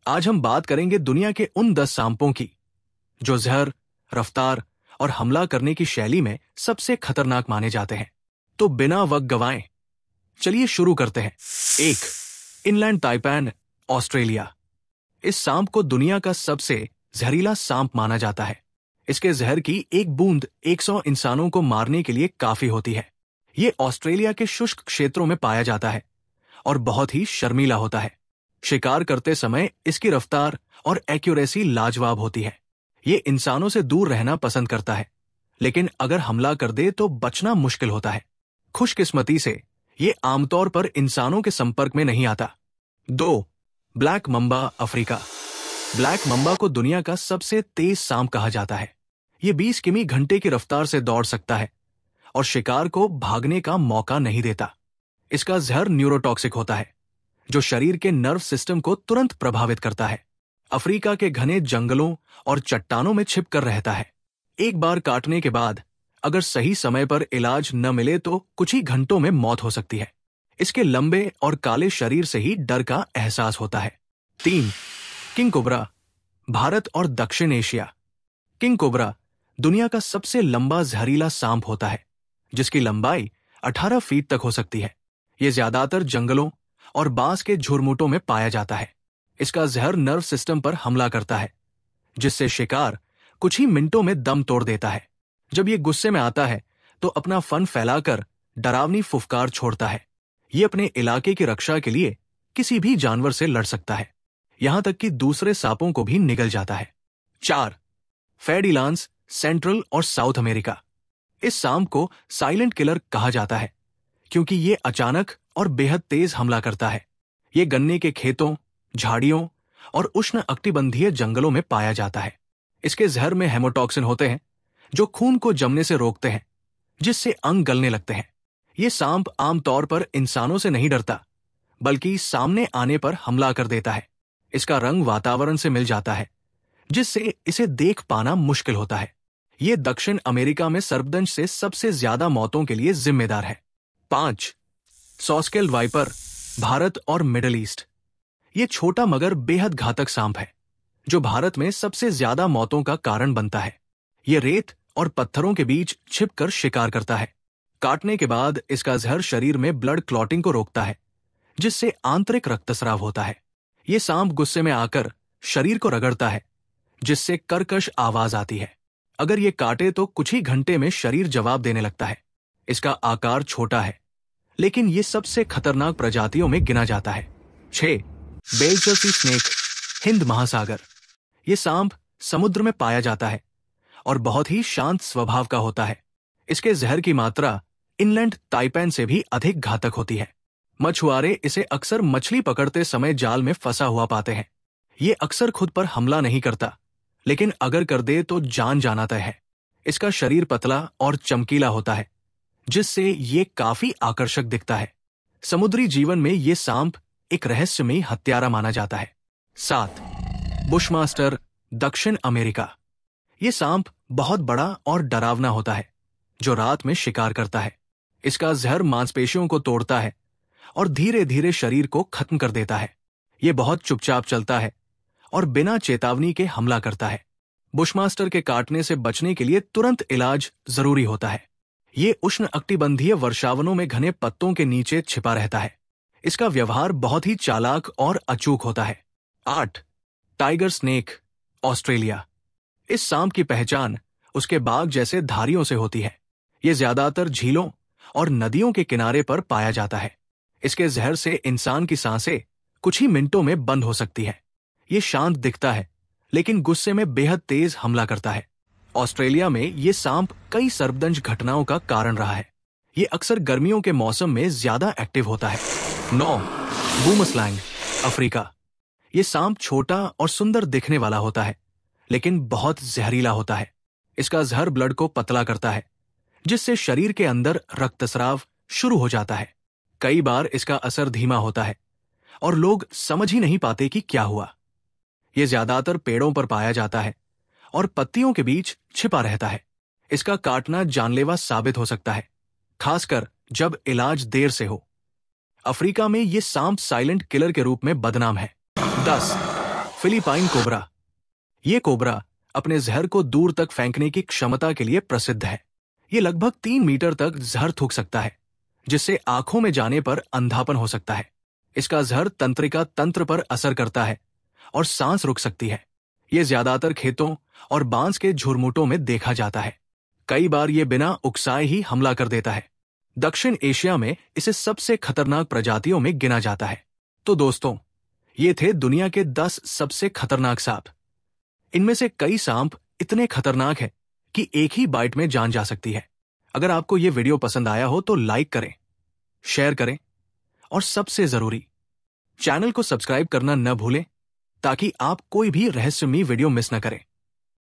आज हम बात करेंगे दुनिया के उन 10 सांपों की जो जहर, रफ्तार और हमला करने की शैली में सबसे खतरनाक माने जाते हैं। तो बिना वक्त गवाएं चलिए शुरू करते हैं। 1. Inland taipan, Australia. इस सांप को दुनिया का सबसे जहरीला सांप माना जाता है। इसके जहर की एक बूंद 100 इंसानों को मारने के लिए काफी होती है। ये ऑस्ट्रेलिया के शुष्क क्षेत्रों में पाया जाता है और बहुत ही शर्मीला होता है। शिकार करते समय इसकी रफ्तार और एक्यूरेसी लाजवाब होती है। ये इंसानों से दूर रहना पसंद करता है, लेकिन अगर हमला कर दे तो बचना मुश्किल होता है। खुशकिस्मती से ये आमतौर पर इंसानों के संपर्क में नहीं आता। 2. Black mamba, Africa. Black mamba को दुनिया का सबसे तेज सांप कहा जाता है। ये 20 किमी घंटे की रफ्तार से दौड़ सकता है और शिकार को भागने का मौका नहीं देता। इसका जहर न्यूरोटॉक्सिक होता है, जो शरीर के नर्व सिस्टम को तुरंत प्रभावित करता है। अफ्रीका के घने जंगलों और चट्टानों में छिप कर रहता है। एक बार काटने के बाद अगर सही समय पर इलाज न मिले तो कुछ ही घंटों में मौत हो सकती है। इसके लंबे और काले शरीर से ही डर का एहसास होता है। 3. किंग कोबरा, भारत और दक्षिण एशिया। किंग कोबरा दुनिया का सबसे लंबा जहरीला सांप होता है, जिसकी लंबाई 18 फीट तक हो सकती है। यह ज्यादातर जंगलों और बांस के झुरमुटों में पाया जाता है। इसका जहर नर्व सिस्टम पर हमला करता है, जिससे शिकार कुछ ही मिनटों में दम तोड़ देता है। जब ये गुस्से में आता है तो अपना फन फैलाकर डरावनी फुफकार छोड़ता है। ये अपने इलाके की रक्षा के लिए किसी भी जानवर से लड़ सकता है, यहां तक कि दूसरे सांपों को भी निगल जाता है। 4. फेडिलांस, सेंट्रल और साउथ अमेरिका। इस सांप को साइलेंट किलर कहा जाता है क्योंकि ये अचानक और बेहद तेज हमला करता है। ये गन्ने के खेतों, झाड़ियों और उष्ण कटिबंधीय जंगलों में पाया जाता है। इसके जहर में हेमोटॉक्सिन होते हैं जो खून को जमने से रोकते हैं, जिससे अंग गलने लगते हैं। ये सांप आमतौर पर इंसानों से नहीं डरता, बल्कि सामने आने पर हमला कर देता है। इसका रंग वातावरण से मिल जाता है, जिससे इसे देख पाना मुश्किल होता है। ये दक्षिण अमेरिका में सर्पदंश से सबसे ज्यादा मौतों के लिए जिम्मेदार है। 5. सॉस्केल वाइपर, भारत और मिडिल ईस्ट। ये छोटा मगर बेहद घातक सांप है, जो भारत में सबसे ज्यादा मौतों का कारण बनता है। ये रेत और पत्थरों के बीच छिपकर शिकार करता है। काटने के बाद इसका जहर शरीर में ब्लड क्लॉटिंग को रोकता है, जिससे आंतरिक रक्तस्राव होता है। ये सांप गुस्से में आकर शरीर को रगड़ता है, जिससे कर्कश आवाज आती है। अगर ये काटे तो कुछ ही घंटे में शरीर जवाब देने लगता है। इसका आकार छोटा है, लेकिन ये सबसे खतरनाक प्रजातियों में गिना जाता है। 6. बेल्चर सी स्नेक, हिंद महासागर। ये सांप समुद्र में पाया जाता है और बहुत ही शांत स्वभाव का होता है। इसके जहर की मात्रा इनलैंड ताइपैन से भी अधिक घातक होती है। मछुआरे इसे अक्सर मछली पकड़ते समय जाल में फंसा हुआ पाते हैं। ये अक्सर खुद पर हमला नहीं करता, लेकिन अगर कर दे तो जान जाना तय है। इसका शरीर पतला और चमकीला होता है, जिससे ये काफी आकर्षक दिखता है। समुद्री जीवन में ये सांप एक रहस्यमयी हत्यारा माना जाता है। 7. बुशमास्टर, दक्षिण अमेरिका। ये सांप बहुत बड़ा और डरावना होता है, जो रात में शिकार करता है। इसका जहर मांसपेशियों को तोड़ता है और धीरे धीरे शरीर को खत्म कर देता है। ये बहुत चुपचाप चलता है और बिना चेतावनी के हमला करता है। बुशमास्टर के काटने से बचने के लिए तुरंत इलाज जरूरी होता है। ये उष्ण कटिबंधीय वर्षावनों में घने पत्तों के नीचे छिपा रहता है। इसका व्यवहार बहुत ही चालाक और अचूक होता है। 8. Tiger snake, Australia. इस सांप की पहचान उसके बाघ जैसे धारियों से होती है। ये ज्यादातर झीलों और नदियों के किनारे पर पाया जाता है। इसके जहर से इंसान की सांसें कुछ ही मिनटों में बंद हो सकती है। ये शांत दिखता है, लेकिन गुस्से में बेहद तेज हमला करता है। ऑस्ट्रेलिया में ये सांप कई सर्पदंश घटनाओं का कारण रहा है। ये अक्सर गर्मियों के मौसम में ज्यादा एक्टिव होता है। 9. बूमस्लैंग, अफ्रीका। ये सांप छोटा और सुंदर दिखने वाला होता है, लेकिन बहुत जहरीला होता है। इसका जहर ब्लड को पतला करता है, जिससे शरीर के अंदर रक्तस्राव शुरू हो जाता है। कई बार इसका असर धीमा होता है और लोग समझ ही नहीं पाते कि क्या हुआ। यह ज्यादातर पेड़ों पर पाया जाता है और पत्तियों के बीच छिपा रहता है। इसका काटना जानलेवा साबित हो सकता है, खासकर जब इलाज देर से हो। अफ्रीका में यह सांप साइलेंट किलर के रूप में बदनाम है। 10. फिलीपाइन कोबरा। ये कोबरा अपने जहर को दूर तक फेंकने की क्षमता के लिए प्रसिद्ध है। ये लगभग 3 मीटर तक जहर थूक सकता है, जिससे आंखों में जाने पर अंधापन हो सकता है। इसका जहर तंत्रिका तंत्र पर असर करता है और सांस रुक सकती है। ये ज्यादातर खेतों और बांस के झुरमुटों में देखा जाता है। कई बार ये बिना उकसाए ही हमला कर देता है। दक्षिण एशिया में इसे सबसे खतरनाक प्रजातियों में गिना जाता है। तो दोस्तों, ये थे दुनिया के 10 सबसे खतरनाक सांप। इनमें से कई सांप इतने खतरनाक हैं कि एक ही बाइट में जान जा सकती है। अगर आपको ये वीडियो पसंद आया हो तो लाइक करें, शेयर करें और सबसे जरूरी, चैनल को सब्सक्राइब करना न भूलें ताकि आप कोई भी रहस्यमयी वीडियो मिस न करें।